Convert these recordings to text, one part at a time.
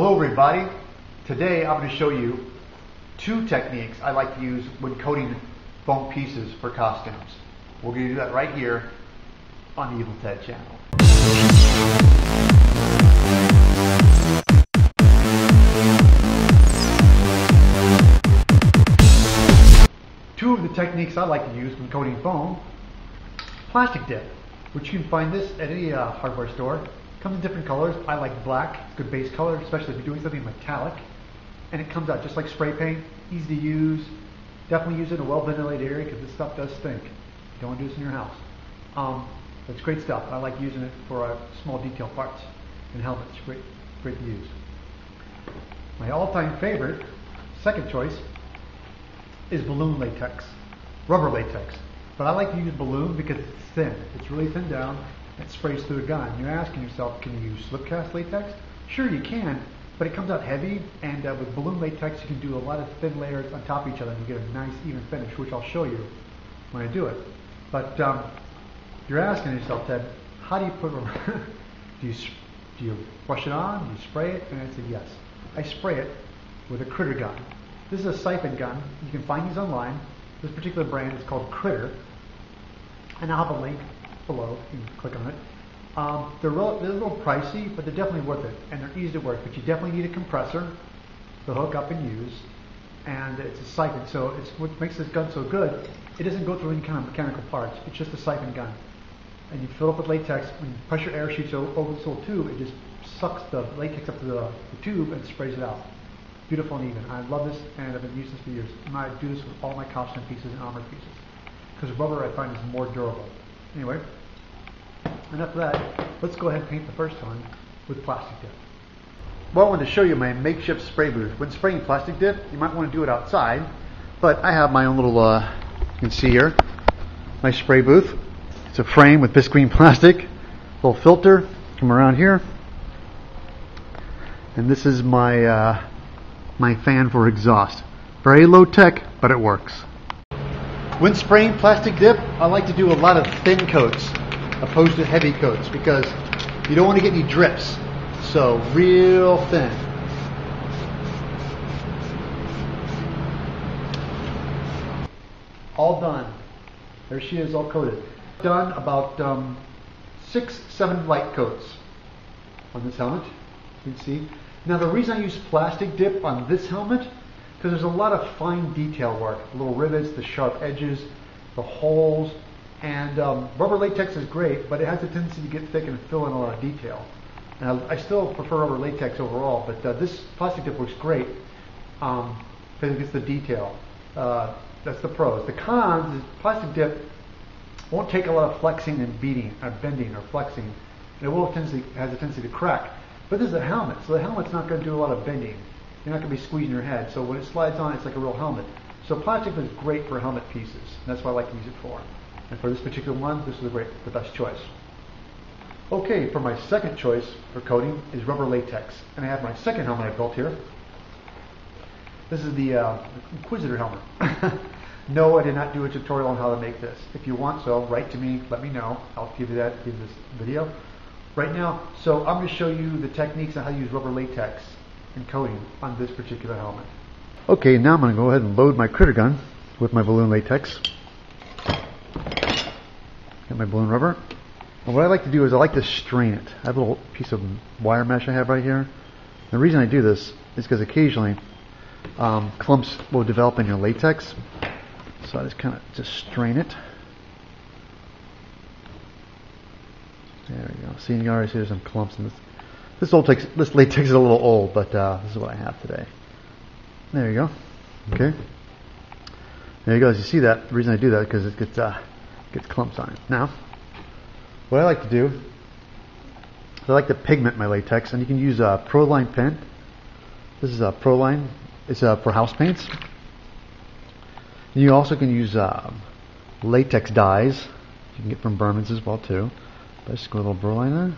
Hello everybody. Today I'm going to show you two techniques I like to use when coating foam pieces for costumes. We're going to do that right here on the Evil Ted channel. Two of the techniques I like to use when coating foam: plastic dip, which you can find this at any hardware store. Comes in different colors. I like black. It's a good base color, especially if you're doing something metallic. And it comes out just like spray paint, easy to use. Definitely use it in a well-ventilated area because this stuff does stink. You don't want to do this in your house. It's great stuff. I like using it for small detail parts and helmets. Great to use. My all-time favorite, second choice, is balloon latex, rubber latex. But I like to use balloon because it's thin. It's really thin down. It sprays through a gun. You're asking yourself, can you use slip cast latex? Sure you can, but it comes out heavy, and with balloon latex you can do a lot of thin layers on top of each other and you get a nice even finish, which I'll show you when I do it. But you're asking yourself, Ted, how do you put rubber? do you brush it on? Do you spray it? And I said yes. I spray it with a critter gun. This is a siphon gun. You can find these online. This particular brand is called Critter, and I'll have a link below. You can click on it. They're a little pricey, but they're definitely worth it, and they're easy to work. But you definitely need a compressor to hook up and use, and it's a siphon. So it's what makes this gun so good. It doesn't go through any kind of mechanical parts. It's just a siphon gun, and you fill it up with latex. When you pressure air shoots over this little tube, it just sucks the latex up to the tube and sprays it out. Beautiful and even. I love this, and I've been using this for years. And I do this with all my costume pieces and armor pieces because rubber I find is more durable. Anyway, enough of that. Let's go ahead and paint the first one with plastic dip. Well, I wanted to show you my makeshift spray booth. When spraying plastic dip, you might want to do it outside, but I have my own little, you can see here, my spray booth. It's a frame with visqueen plastic, little filter, come around here, and this is my my fan for exhaust. Very low tech, but it works. When spraying plastic dip, I like to do a lot of thin coats opposed to heavy coats because you don't want to get any drips. So real thin. All done. There she is, all coated. Done about 6-7 light coats on this helmet. You can see. Now the reason I use plastic dip on this helmet, because there's a lot of fine detail work, the little rivets, the sharp edges, the holes, and rubber latex is great, but it has a tendency to get thick and fill in a lot of detail. And I still prefer rubber latex overall, but this plastic dip works great because it gets the detail. That's the pros. The cons is plastic dip won't take a lot of flexing and bending or flexing. It has a tendency to crack. But this is a helmet, so the helmet's not going to do a lot of bending. You're not going to be squeezing your head. So when it slides on, it's like a real helmet. So plastic is great for helmet pieces. And that's what I like to use it for. And for this particular one, this is the best choice. Okay, for my second choice for coating is rubber latex. And I have my second helmet I built here. This is the Inquisitor helmet. No, I did not do a tutorial on how to make this. If you want so, write to me, let me know. I'll give you this video. Right now, so I'm going to show you the techniques on how to use rubber latex and coating on this particular helmet. Okay, now I'm going to go ahead and load my critter gun with my balloon latex. Got my balloon rubber. And what I like to do is I like to strain it. I have a little piece of wire mesh I have right here. The reason I do this is because occasionally clumps will develop in your latex. So I just kind of strain it. There we go. See, you can already see there's some clumps in this. This latex is a little old, but this is what I have today. There you go. Okay. There you go. As you see that, the reason I do that is because it gets clumps on it. Now, what I like to do is I like to pigment my latex, and you can use Proline pen. This is a Proline. It's for house paints. And you also can use latex dyes. You can get from Berman's as well too. Just go a little Proline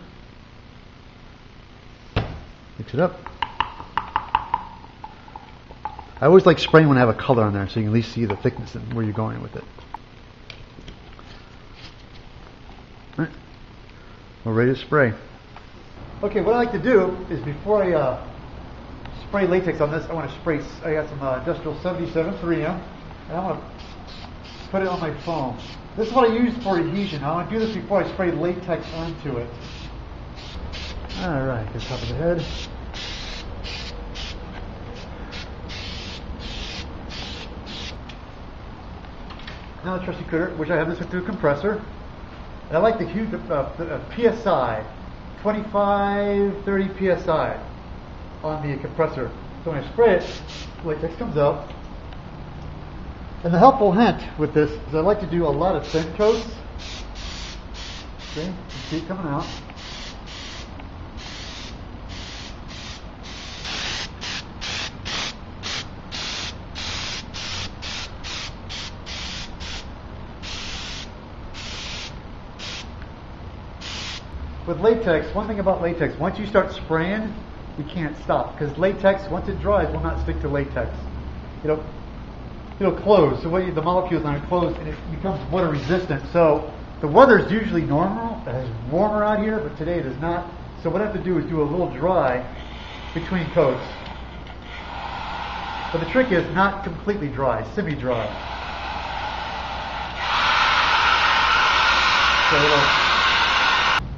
there. Mix it up. I always like spraying when I have a color on there so you can at least see the thickness and where you're going with it. Alright. We're ready to spray. Okay, what I like to do is before I spray latex on this. I want to spray, I got some Industrial 77 3M, and I want to put it on my foam. This is what I use for adhesion. I want to do this before I spray latex onto it. Alright, get top of the head. Now the trusty critter, which I have this through a compressor. And I like the huge PSI, 25, 30 PSI on the compressor. So when I spray it, latex comes out. And the helpful hint with this is I like to do a lot of thin coats. Okay, you see it coming out. With latex, one thing about latex, once you start spraying, you can't stop, because latex, once it dries, will not stick to latex. It'll close. So the molecules aren't closed, and it becomes water resistant. So the weather is usually normal. It's warmer out here, but today it is not. So what I have to do is do a little dry between coats. But the trick is not completely dry, semi-dry. So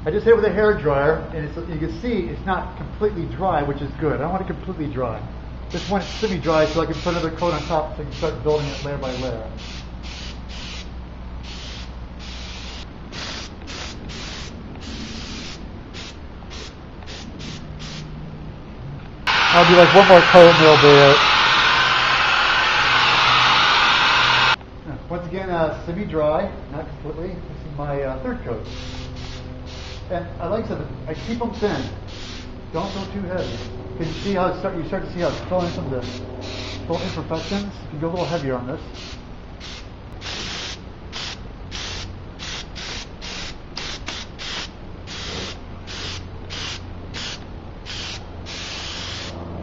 I just hit it with a hair dryer, and you can see it's not completely dry, which is good. I don't want it completely dry. Just want it semi-dry so I can put another coat on top so I can start building it layer by layer. I'll do like one more coat and it'll be it. Once again, semi-dry, not completely. This is my third coat. And I like something. I keep them thin. Don't go too heavy. Can you see how you start to see how it's filling some of the little imperfections? You can go a little heavier on this.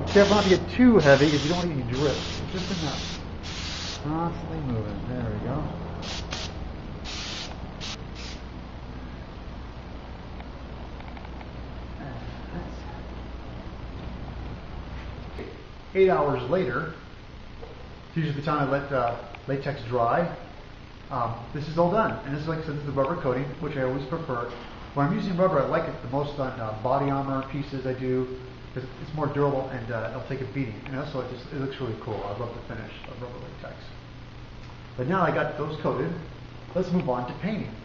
Be careful not to get too heavy because you don't want to get any drip. Just enough. Constantly moving. There we go. 8 hours later, it's usually the time I let latex dry. This is all done, and this is like I said, this is the rubber coating, which I always prefer. When I'm using rubber, I like it the most on body armor pieces I do, because it's more durable and it'll take a beating. You know, so it looks really cool. I love the finish of rubber latex. But now I got those coated, let's move on to painting.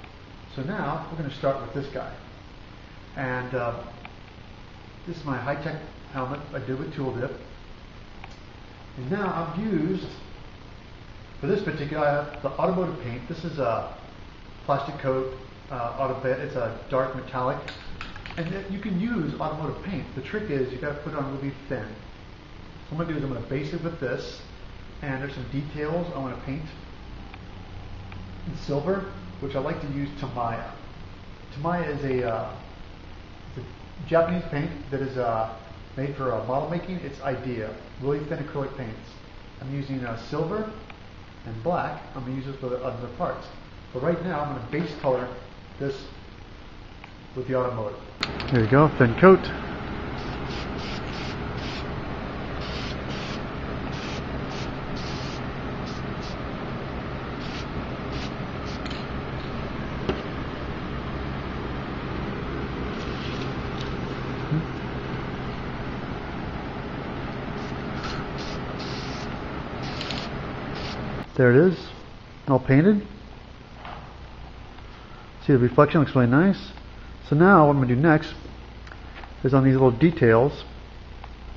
So now we're going to start with this guy, and this is my high-tech helmet I did with tool dip. And now I've used, for this particular, I have the automotive paint. This is a plastic coat, it's a dark metallic. And you can use automotive paint. The trick is you've got to put it on really thin. So what I'm going to do is I'm going to base it with this, and there's some details I want to paint in silver, which I like to use Tamiya. Tamiya is a Japanese paint that is made for model making. It's Idea, really thin acrylic paints. I'm using silver and black. I'm going to use this for the other parts. But right now I'm going to base color this with the automotive. There you go, thin coat. There it is, all painted. See the reflection looks really nice. So now what I'm going to do next is on these little details,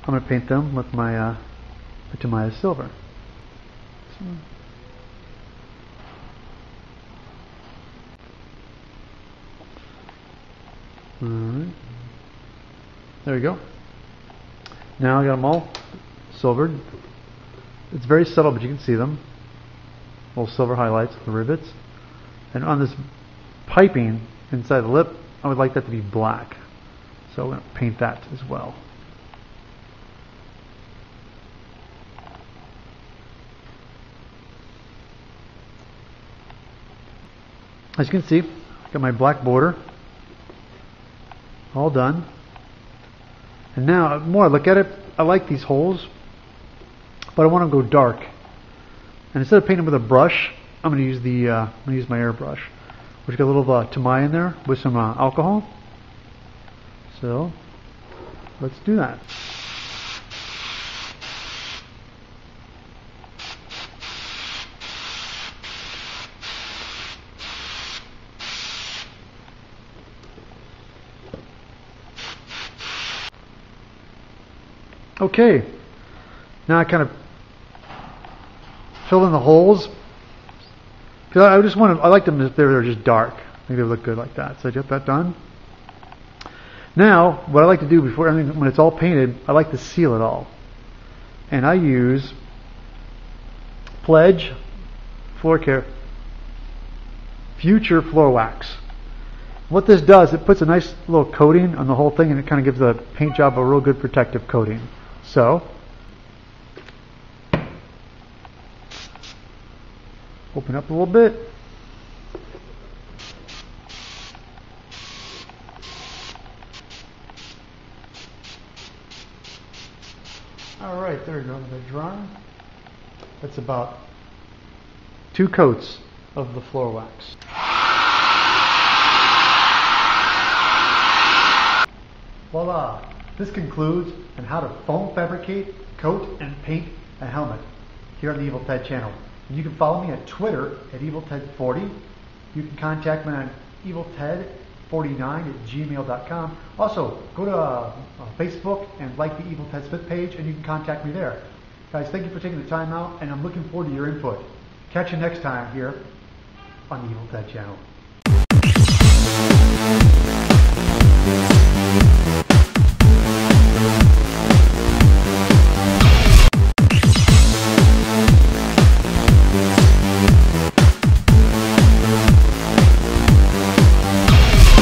I'm going to paint them with my Tamiya silver. Alright. There we go. Now I got them all silvered. It's very subtle, but you can see them. Little silver highlights, the rivets. And on this piping inside the lip, I would like that to be black. So I'm going to paint that as well. As you can see, I've got my black border all done. And now, the more I look at it, I like these holes, but I want to go dark. And instead of painting with a brush, I'm going to use my airbrush, which got a little tamai in there with some alcohol. So let's do that. Okay, now I kind of fill in the holes. Cause I like them if they're just dark. I think they look good like that. So I get that done. Now, what I like to do when it's all painted, I like to seal it all. And I use Pledge Floor Care Future Floor Wax. What this does, it puts a nice little coating on the whole thing, and it kind of gives the paint job a real good protective coating. So, open up a little bit. Alright, there we go, they're drying. That's about 2 coats of the floor wax. Voila! This concludes on how to foam fabricate, coat, and paint a helmet here on the Evil Ted channel. And you can follow me on Twitter at EvilTed40. You can contact me on evilted49@gmail.com. Also, go to Facebook and like the Evil Ted Smith page, and you can contact me there. Guys, thank you for taking the time out, and I'm looking forward to your input. Catch you next time here on the Evil Ted channel.